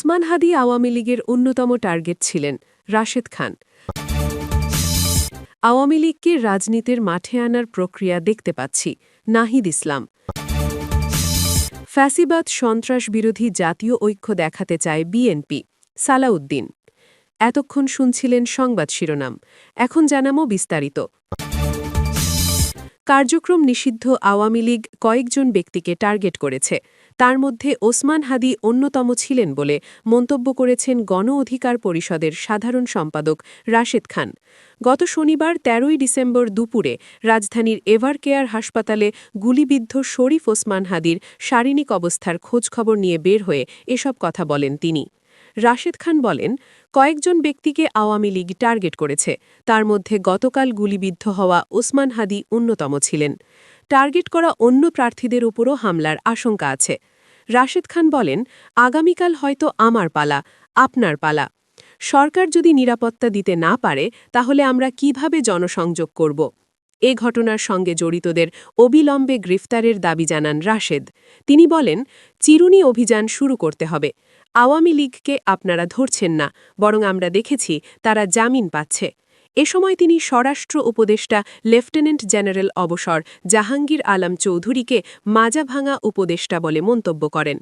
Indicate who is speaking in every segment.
Speaker 1: ওসমান হাদি আওয়ামী লীগের অন্যতম টার্গেট ছিলেন রাশেদ খান। আওয়ামী লীগকে রাজনীতির মাঠে আনার প্রক্রিয়া দেখতে পাচ্ছি নাহিদ ইসলাম। ফ্যাসিবাদ সন্ত্রাস বিরোধী জাতীয় ঐক্য দেখাতে চায় বিএনপি, সালাউদ্দিন। এতক্ষণ শুনছিলেন সংবাদ শিরোনাম, এখন জানামো বিস্তারিত। কার্যক্রম নিষিদ্ধ আওয়ামী লীগ কয়েকজন ব্যক্তিকে টার্গেট করেছে, তার মধ্যে ওসমান হাদি অন্যতম ছিলেন বলে মন্তব্য করেছেন গণ অধিকার পরিষদের সাধারণ সম্পাদক রাশেদ খান। গত শনিবার ১৩ ডিসেম্বর দুপুরে রাজধানীর এভারকেয়ার হাসপাতালে গুলিবিদ্ধ শরীফ ওসমান হাদির শারীরিক অবস্থার খোঁজখবর নিয়ে বের হয়ে এসব কথা বলেন তিনি। রাশেদ খান বলেন, কয়েকজন ব্যক্তিকে আওয়ামী লীগ টার্গেট করেছে, তার মধ্যে গতকাল গুলিবিদ্ধ হওয়া ওসমান হাদি অন্যতম ছিলেন। টার্গেট করা অন্য প্রার্থীদের উপরও হামলার আশঙ্কা আছে। রাশেদ খান বলেন, আগামীকাল হয়তো আমার পালা, আপনার পালা। সরকার যদি নিরাপত্তা দিতে না পারে তাহলে আমরা কিভাবে জনসংযোগ করব? এ ঘটনার সঙ্গে জড়িতদের অবিলম্বে গ্রেফতারের দাবি জানান রাশেদ। তিনি বলেন, চিরুনি অভিযান শুরু করতে হবে। আওয়ামী লীগকে আপনারা ধরছেন না, বরং আমরা দেখেছি তারা জামিন পাচ্ছে। এ সময় তিনি স্বরাষ্ট্র উপদেষ্টা লেফটেন্যান্ট জেনারেল অবসর জাহাঙ্গীর আলম চৌধুরীকে মাজাভাঙা উপদেষ্টা বলে মন্তব্য করেন।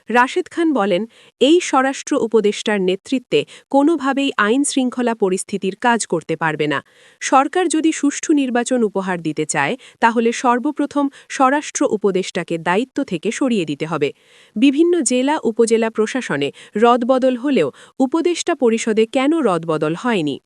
Speaker 1: রাশেদ খান বলেন, এই স্বরাষ্ট্র উপদেষ্টার নেতৃত্বে কোনোভাবেই আইন শৃঙ্খলা পরিস্থিতির কাজ করতে পারবে না। সরকার যদি সুষ্ঠু নির্বাচন উপহার দিতে চায় তাহলে সর্বপ্রথম স্বরাষ্ট্র উপদেষ্টাকে দায়িত্ব থেকে সরিয়ে দিতে হবে। বিভিন্ন জেলা উপজেলা প্রশাসনে রদবদল হলেও উপদেষ্টা পরিষদে কেন রদবদল হয়নি?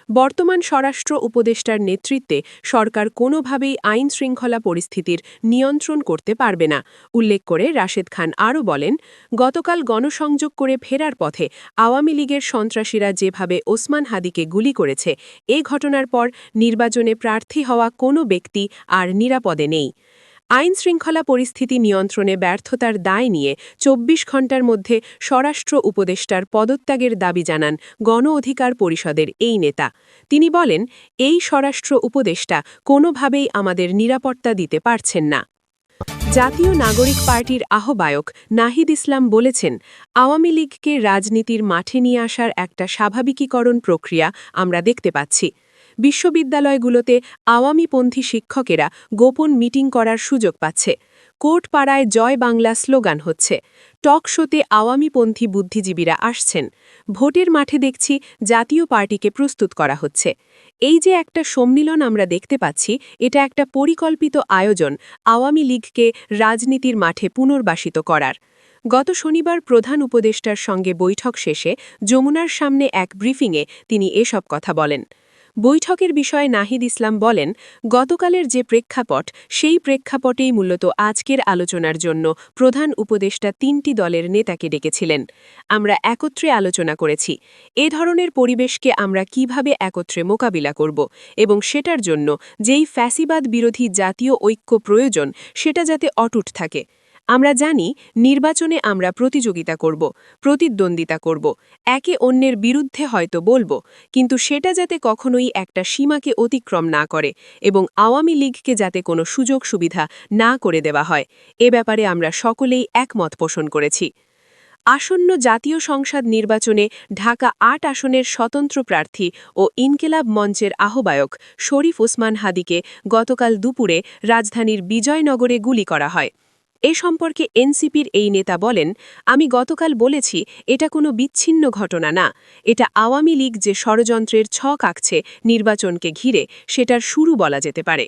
Speaker 1: বর্তমান স্বরাষ্ট্র উপদেষ্টার নেতৃত্বে সরকার কোনোভাবেই আইন শৃঙ্খলা পরিস্থিতির নিয়ন্ত্রণ করতে পারবে না। উল্লেখ করে রাশেদ খান আরও বলেন, গতকাল গণসংযোগ করে ফেরার পথে আওয়ামী লীগের সন্ত্রাসীরা যেভাবে ওসমান হাদিকে গুলি করেছে, এ ঘটনার পর নির্বাচনে প্রার্থী হওয়া কোনো ব্যক্তি আর নিরাপদে নেই। আইন শৃঙ্খলা পরিস্থিতি নিয়ন্ত্রণে ব্যর্থতার দায় নিয়ে ২৪ ঘণ্টার মধ্যে স্বরাষ্ট্র উপদেষ্টার পদত্যাগের দাবি জানান গণ অধিকার পরিষদের এই নেতা। তিনি বলেন, এই স্বরাষ্ট্র উপদেষ্টা কোনোভাবেই আমাদের নিরাপত্তা দিতে পারছেন না। জাতীয় নাগরিক পার্টির আহ্বায়ক নাহিদ ইসলাম বলেছেন, আওয়ামী লীগকে রাজনীতির মাঠে নিয়ে আসার একটা স্বাভাবিকীকরণ প্রক্রিয়া আমরা দেখতে পাচ্ছি। বিশ্ববিদ্যালয়গুলোতে আওয়ামীপন্থী শিক্ষকেরা গোপন মিটিং করার সুযোগ পাচ্ছে। কোর্টপাড়ায় জয় বাংলা স্লোগান হচ্ছে। টক শোতে আওয়ামীপন্থী বুদ্ধিজীবীরা আসছেন। ভোটের মাঠে দেখছি জাতীয় পার্টিকে প্রস্তুত করা হচ্ছে। এই যে একটা সম্মিলন আমরা দেখতে পাচ্ছি, এটা একটা পরিকল্পিত আয়োজন আওয়ামী লীগকে রাজনীতির মাঠে পুনর্বাসিত করার। গত শনিবার প্রধান উপদেষ্টার সঙ্গে বৈঠক শেষে যমুনার সামনে এক ব্রিফিংয়ে তিনি এসব কথা বলেন। বৈঠকের বিষয়ে নাহিদ ইসলাম বলেন, গতকালের যে প্রেক্ষাপট, সেই প্রেক্ষাপটেই মূলত আজকের আলোচনার জন্য প্রধান উপদেষ্টা ৩টি দলের নেতাকে ডেকেছিলেন। আমরা একত্রে আলোচনা করেছি এ ধরনের পরিবেশকে আমরা কিভাবে একত্রে মোকাবিলা করব এবং সেটার জন্য যেই ফ্যাসিবাদ বিরোধী জাতীয় ঐক্য প্রয়োজন সেটা যাতে অটুট থাকে। আমরা জানি নির্বাচনে আমরা প্রতিযোগিতা করব, প্রতিদ্বন্দ্বিতা করব, একে অন্যের বিরুদ্ধে হয়তো বলবো, কিন্তু সেটা যাতে কখনোই একটা সীমাকে অতিক্রম না করে এবং আওয়ামী লীগকে যাতে কোনো সুযোগ সুবিধা না করে দেওয়া হয়, এ ব্যাপারে আমরা সকলেই একমত পোষণ করেছি। আসন্ন জাতীয় সংসদ নির্বাচনে ঢাকা ৮ আসনের স্বতন্ত্র প্রার্থী ও ইনকিলাব মঞ্চের আহ্বায়ক শরীফ ওসমান হাদিকে গতকাল দুপুরে রাজধানীর বিজয়নগরে গুলি করা হয়। এ সম্পর্কে এনসিপির এই নেতা বলেন, আমি গতকাল বলেছি এটা কোনো বিচ্ছিন্ন ঘটনা না, এটা আওয়ামী লীগ যে ষড়যন্ত্রের ছক আঁকছে নির্বাচনকে ঘিরে, সেটার শুরু বলা যেতে পারে।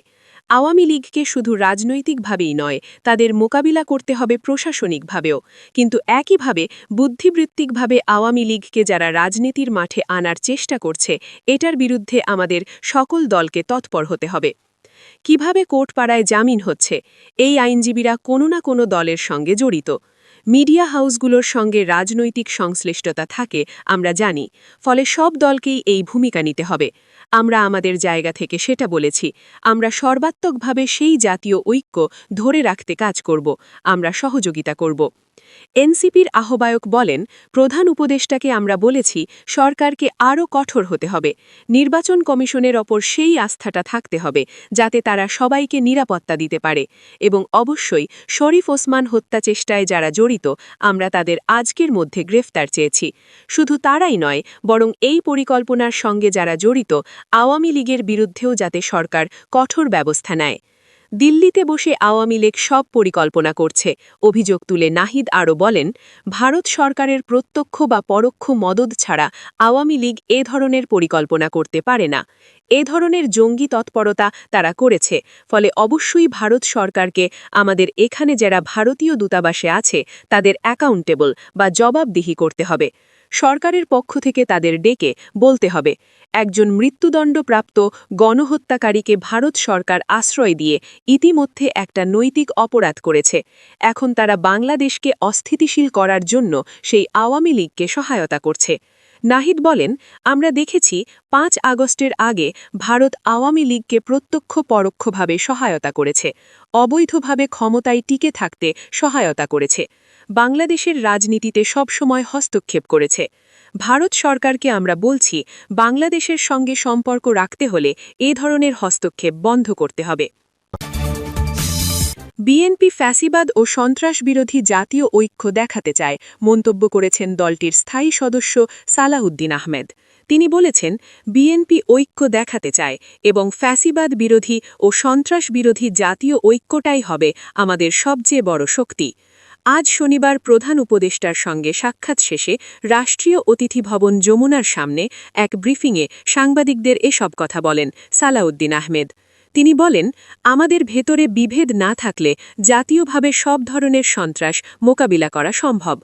Speaker 1: আওয়ামী লীগকে শুধু রাজনৈতিকভাবেই নয়, তাদের মোকাবিলা করতে হবে প্রশাসনিকভাবেও। কিন্তু একইভাবে বুদ্ধিবৃত্তিকভাবে আওয়ামী লীগকে যারা রাজনীতির মাঠে আনার চেষ্টা করছে, এটার বিরুদ্ধে আমাদের সকল দলকে তৎপর হতে হবে। কিভাবে কোর্টপাড়ায় জামিন হচ্ছে? এই আইনজীবীরা কোনো না কোনো দলের সঙ্গে জড়িত। মিডিয়া হাউসগুলোর সঙ্গে রাজনৈতিক সংশ্লিষ্টতা থাকে আমরা জানি, ফলে সব দলকেই এই ভূমিকা নিতে হবে। আমরা আমাদের জায়গা থেকে সেটা বলেছি, আমরা সর্বাত্মকভাবে সেই জাতীয় ঐক্য ধরে রাখতে কাজ করব, আমরা সহযোগিতা করব। এনসিপির আহ্বায়ক বলেন, প্রধান উপদেষ্টাকে আমরা বলেছি সরকারকে আরও কঠোর হতে হবে, নির্বাচন কমিশনের ওপর সেই আস্থাটা থাকতে হবে যাতে তারা সবাইকে নিরাপত্তা দিতে পারে এবং অবশ্যই শরীফ ওসমান হত্যা চেষ্টায় যারা জড়িত আমরা তাদের আজকের মধ্যে গ্রেফতার চেয়েছি। শুধু তারাই নয়, বরং এই পরিকল্পনার সঙ্গে যারা জড়িত আওয়ামী লীগের বিরুদ্ধেও যাতে সরকার কঠোর ব্যবস্থা নেয়। দিল্লিতে বসে আওয়ামী লীগ সব পরিকল্পনা করছে, অভিযোগ তুলে নাহিদ আরও বলেন, ভারত সরকারের প্রত্যক্ষ বা পরোক্ষ মদদ ছাড়া আওয়ামী লীগ এ ধরনের পরিকল্পনা করতে পারে না। এ ধরনের জঙ্গি তৎপরতা তারা করেছে, ফলে অবশ্যই ভারত সরকারকে আমাদের এখানে যারা ভারতীয় দূতাবাসে আছে তাদের অ্যাকাউন্টেবল বা জবাবদিহি করতে হবে। সরকারের পক্ষ থেকে তাদের ডেকে বলতে হবে, একজন মৃত্যুদণ্ডপ্রাপ্ত গণহত্যাকারীকে ভারত সরকার আশ্রয় দিয়ে ইতিমধ্যে একটা নৈতিক অপরাধ করেছে। এখন তারা বাংলাদেশকে অস্থিতিশীল করার জন্য সেই আওয়ামী লীগকে সহায়তা করছে। নাহিদ বলেন, আমরা দেখেছি ৫ আগস্টের আগে ভারত আওয়ামী লীগকে প্রত্যক্ষ পরোক্ষভাবে সহায়তা করেছে, অবৈধভাবে ক্ষমতায় টিকে থাকতে সহায়তা করেছে, বাংলাদেশের রাজনীতিতে সবসময় হস্তক্ষেপ করেছে। ভারত সরকারকে আমরা বলছি, বাংলাদেশের সঙ্গে সম্পর্ক রাখতে হলে এ ধরনের হস্তক্ষেপ বন্ধ করতে হবে। বিএনপি ফ্যাসিবাদ ও সন্ত্রাসবিরোধী জাতীয় ঐক্য দেখাতে চায়, মন্তব্য করেছেন দলটির স্থায়ী সদস্য সালাউদ্দিন আহমেদ। তিনি বলেছেন, বিএনপি ঐক্য দেখাতে চায় এবং ফ্যাসিবাদ বিরোধী ও সন্ত্রাস বিরোধী জাতীয় ঐক্যটাই হবে আমাদের সবচেয়ে বড় শক্তি। আজ শনিবার প্রধান উপদেষ্টার সঙ্গে সাক্ষাৎ শেষে রাষ্ট্রীয় অতিথি ভবন যমুনার সামনে এক ব্রিফিংয়ে সাংবাদিকদের এসব কথা বলেন সালাউদ্দিন আহমেদ। তিনি বলেন, আমাদের ভেতরে বিভেদ না থাকলে জাতীয়ভাবে সব ধরনের সন্ত্রাস মোকাবিলা করা সম্ভব।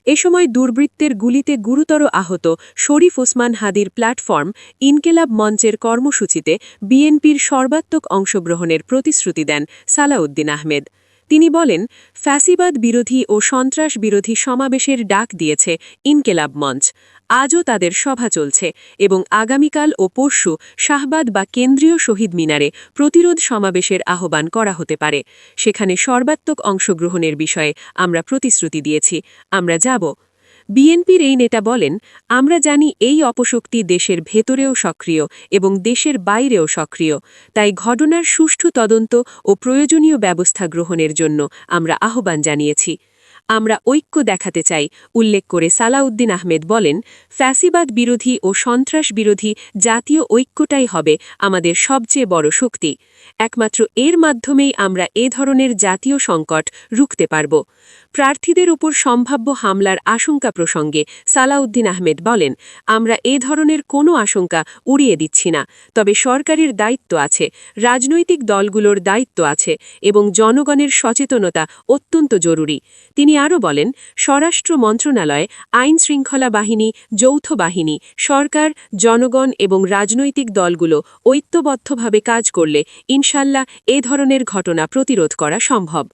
Speaker 1: এ সময় দুর্বৃত্তের গুলিতে গুরুতর আহত শরীফ ওসমান হাদির প্ল্যাটফর্ম ইনকেলাব মঞ্চের কর্মসূচিতে বিএনপির সর্বাত্মক অংশগ্রহণের প্রতিশ্রুতি দেন সালাউদ্দিন আহমেদ। তিনি বলেন, ফ্যাসিবাদ বিরোধী ও সন্ত্রাস বিরোধী সমাবেশের ডাক দিয়েছে ইনকেলাব মঞ্চ। আজও তাদের সভা চলছে এবং আগামীকাল ও পরশু শাহবাদ বা কেন্দ্রীয় শহীদ মিনারে প্রতিরোধ সমাবেশের আহ্বান করা হতে পারে। সেখানে সর্বাত্মক অংশগ্রহণের বিষয়ে আমরা প্রতিশ্রুতি দিয়েছি, আমরা যাব। বিএনপির এই নেতা বলেন, আমরা জানি এই অপশক্তি দেশের ভেতরেও সক্রিয় এবং দেশের বাইরেও সক্রিয়, তাই ঘটনার সুষ্ঠু তদন্ত ও প্রয়োজনীয় ব্যবস্থা গ্রহণের জন্য আমরা আহ্বান জানিয়েছি। আমরা ঐক্য দেখাতে চাই, উল্লেখ করে সালাউদ্দিন আহমেদ বলেন, ফ্যাসিবাদ বিরোধী ও সন্ত্রাস বিরোধী জাতীয় ঐক্যটাই হবে আমাদের সবচেয়ে বড় শক্তি। একমাত্র এর মাধ্যমেই আমরা এ ধরনের জাতীয় সংকট রুখতে পারব। প্রার্থীদের উপর সম্ভাব্য হামলার আশঙ্কা প্রসঙ্গে সালাউদ্দিন আহমেদ বলেন, আমরা এ ধরনের কোনো আশঙ্কা উড়িয়ে দিচ্ছি না, তবে সরকারের দায়িত্ব আছে, রাজনৈতিক দলগুলোর দায়িত্ব আছে এবং জনগণের সচেতনতা অত্যন্ত জরুরি। তিনি আরও বলেন, স্বরাষ্ট্র মন্ত্রণালয়, আইন শৃঙ্খলা বাহিনী, যৌথ বাহিনী, সরকার, জনগণ এবং রাজনৈতিক দলগুলো ঐক্যবদ্ধভাবে কাজ করলে ইনশাল্লাহ এ ধরনের ঘটনা প্রতিরোধ করা সম্ভব।